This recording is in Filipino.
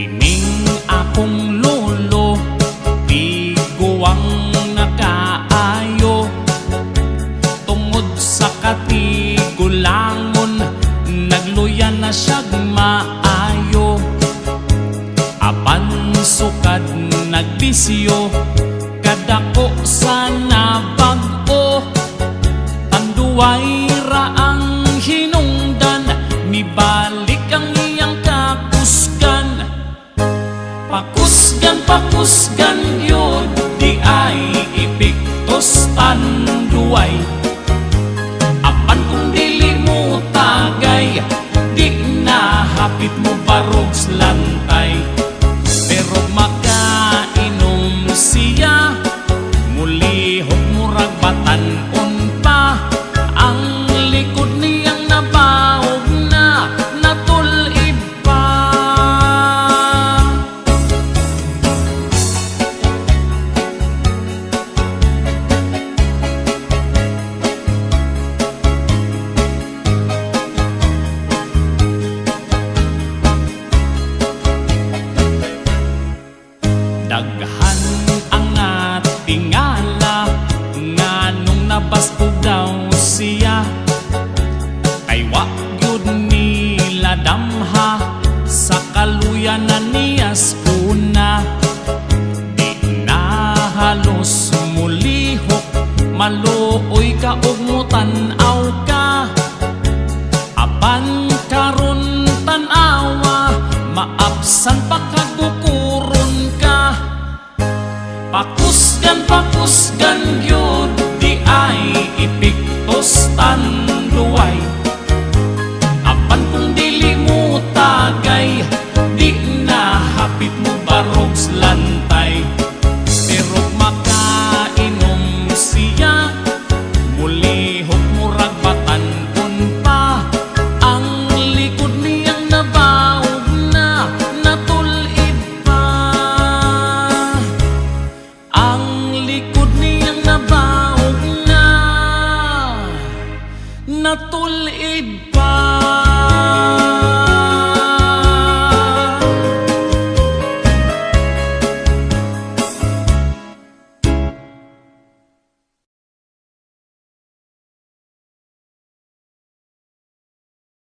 Kining akong lolo, tiguang nakaayo. Tungod sa katigulangon, nagluyan na siyag maayo. Apan sukad nagbisyo, kadako sa nabag-o. Tanduay raang hinungdan, mibalik ang iyang kakusgan. Pakusgan yun, di ay ipiktos tanduay. Apan kung dili mo tagay, di na hapit mo barog sa lantay. Pero makainom siya, mulihok murag batan-on pa. Ang likod niyang nabaog na, natulib pa. Daghan ang atingala, nganong nabasbog daw siya. Kay wa gyud nila damha, sa kaluyan na niyas una. Di na halos mulihok, maluoy ka og mutanaw ka. Apan karon tan-awa, maabsan pa ka